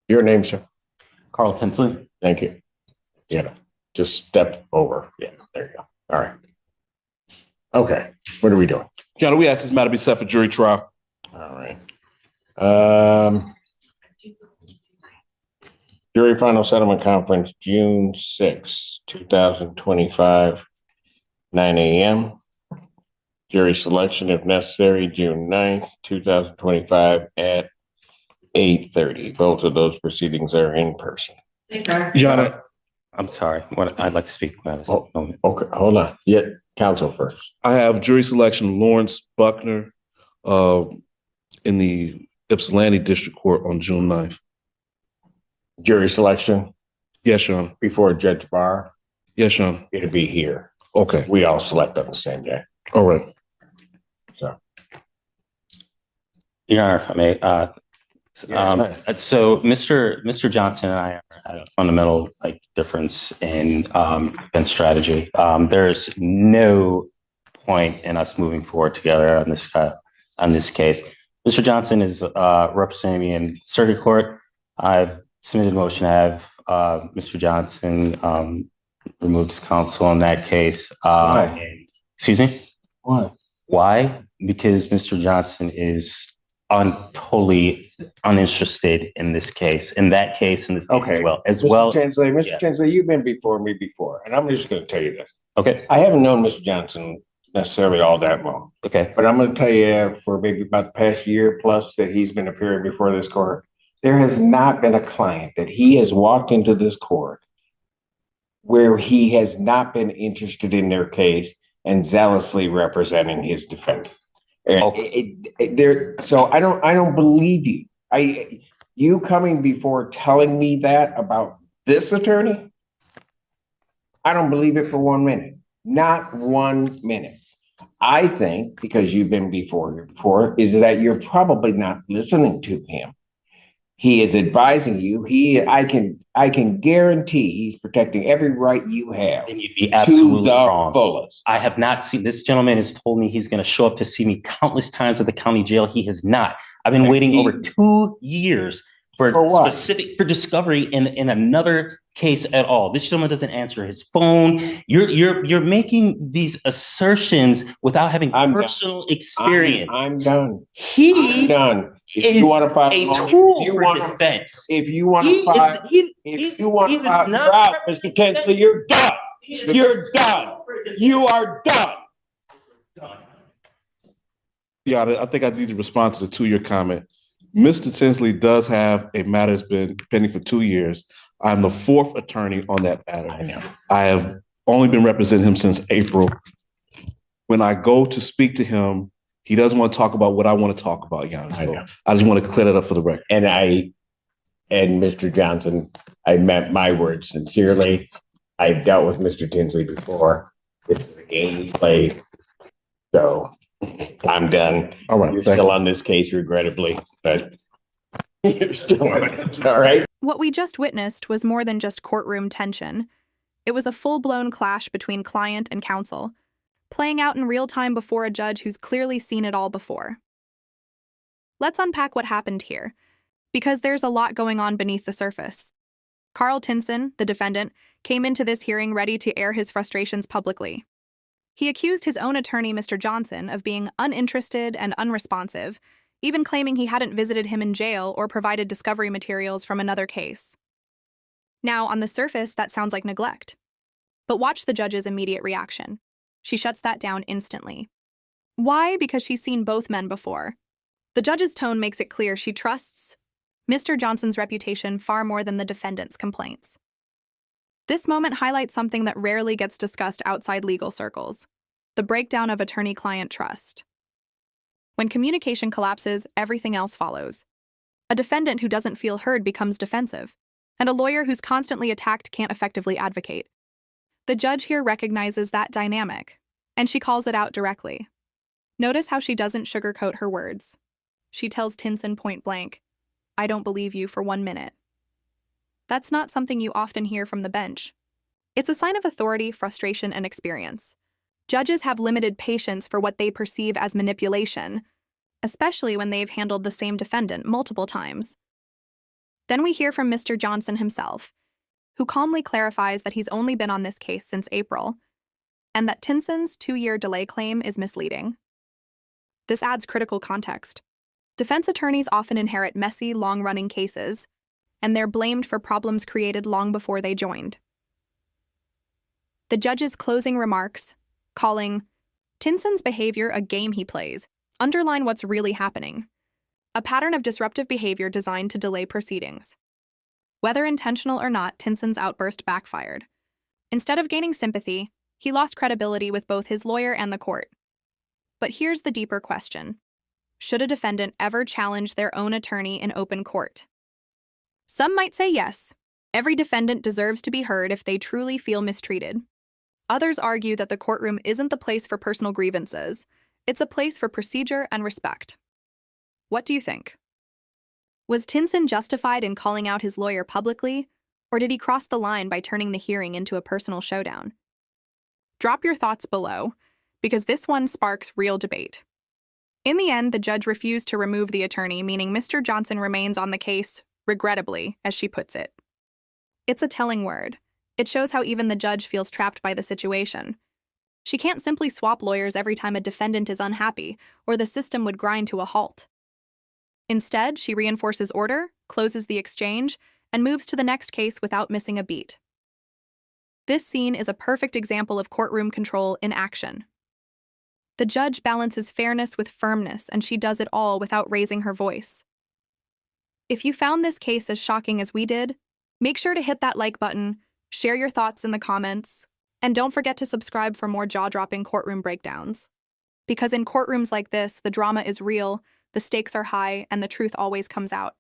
Your name, sir? Carl Tinsley. Thank you. Yeah, just step over. Yeah, there you go. All right. Okay, what are we doing? Your Honor, we ask this matter be set for jury trial. All right. Jury final settlement conference, June 6, 2025, 9 a.m. Jury selection, if necessary, June 9th, 2025 at 8:30. Both of those proceedings are in person. Your Honor, I'm sorry. What I'd like to speak about. Okay, hold on. Yeah, counsel first. I have jury selection Lawrence Buckner in the Ypsilanti District Court on June 9th. Jury selection Yes, Your Honor. before Judge Barr. Yes, Your Honor. It'll be here. Okay. We all select on the same day. All right. So, Your Honor, if I may. nice. So Mr. Johnson and I had a fundamental difference in defense strategy. There's no point in us moving forward together on this case. Mr. Johnson is representing me in circuit court. I've submitted a motion to have Mr. Johnson remove his counsel in that case. Why? Excuse me? Why? Why? Because Mr. Johnson is totally uninterested in this case, in that case, in this case Okay. as well. Mr. Tinsley, you've been before me before, and I'm just going to tell you this. Okay. I haven't known Mr. Johnson necessarily all that long, Okay. but I'm going to tell you for maybe about the past year plus that he's been appearing before this court, there has not been a client that he has walked into this court where he has not been interested in their case and zealously representing his defendant. So I don't believe you. You coming before telling me that about this attorney, I don't believe it for 1 minute. Not 1 minute. I think because you've been before, is that you're probably not listening to him. He is advising you. I can guarantee he's protecting every right you have. And you'd be absolutely to the wrong. Fullest. I have not seen this gentleman has told me he's going to show up to see me countless times at the county jail. He has not. I've been waiting over 2 years for discovery in another case at all. This gentleman doesn't answer his phone. You're making these assertions without having personal experience. I'm done. I'm done. If you want to file a tool for defense. If you want to file, Mr. Tinsley, you're done. You're done. You are done. Yeah, I think I need to respond to the 2-year comment. Mr. Tinsley does have a matter that's been pending for 2 years. I'm the 4th attorney on that matter. I know. I have only been representing him since April. When I go to speak to him, he doesn't want to talk about what I want to talk about, Giannis. So I just want to clear that up for the record. And Mr. Johnson, I meant my words sincerely. I've dealt with Mr. Tinsley before. This is a game he plays. So I'm done. All right. You're still on this case, regrettably, but you're still on it. All right. What we just witnessed was more than just courtroom tension. It was a full-blown clash between client and counsel, playing out in real time before a judge who's clearly seen it all before. Let's unpack what happened here, because there's a lot going on beneath the surface. Carl Tinson, the defendant, came into this hearing ready to air his frustrations publicly. He accused his own attorney, Mr. Johnson, of being uninterested and unresponsive, even claiming he hadn't visited him in jail or provided discovery materials from another case. Now, on the surface, that sounds like neglect. But watch the judge's immediate reaction. She shuts that down instantly. Why? Because she's seen both men before. The judge's tone makes it clear she trusts Mr. Johnson's reputation far more than the defendant's complaints. This moment highlights something that rarely gets discussed outside legal circles: the breakdown of attorney-client trust. When communication collapses, everything else follows. A defendant who doesn't feel heard becomes defensive, and a lawyer who's constantly attacked can't effectively advocate. The judge here recognizes that dynamic, and she calls it out directly. Notice how she doesn't sugarcoat her words. She tells Tinson point blank, "I don't believe you for 1 minute." That's not something you often hear from the bench. It's a sign of authority, frustration, and experience. Judges have limited patience for what they perceive as manipulation, especially when they've handled the same defendant multiple times. Then we hear from Mr. Johnson himself, who calmly clarifies that he's only been on this case since April, and that Tinson's 2-year delay claim is misleading. This adds critical context. Defense attorneys often inherit messy, long-running cases, and they're blamed for problems created long before they joined. The judge's closing remarks, calling Tinson's behavior a game he plays, underline what's really happening: a pattern of disruptive behavior designed to delay proceedings. Whether intentional or not, Tinson's outburst backfired. Instead of gaining sympathy, he lost credibility with both his lawyer and the court. But here's the deeper question: should a defendant ever challenge their own attorney in open court? Some might say yes. Every defendant deserves to be heard if they truly feel mistreated. Others argue that the courtroom isn't the place for personal grievances. It's a place for procedure and respect. What do you think? Was Tinson justified in calling out his lawyer publicly, or did he cross the line by turning the hearing into a personal showdown? Drop your thoughts below, because this one sparks real debate. In the end, the judge refused to remove the attorney, meaning Mr. Johnson remains on the case, regrettably, as she puts it. It's a telling word. It shows how even the judge feels trapped by the situation. She can't simply swap lawyers every time a defendant is unhappy, or the system would grind to a halt. Instead, she reinforces order, closes the exchange, and moves to the next case without missing a beat. This scene is a perfect example of courtroom control in action. The judge balances fairness with firmness, and she does it all without raising her voice. If you found this case as shocking as we did, make sure to hit that like button, share your thoughts in the comments, and don't forget to subscribe for more jaw-dropping courtroom breakdowns. Because in courtrooms like this, the drama is real, the stakes are high, and the truth always comes out.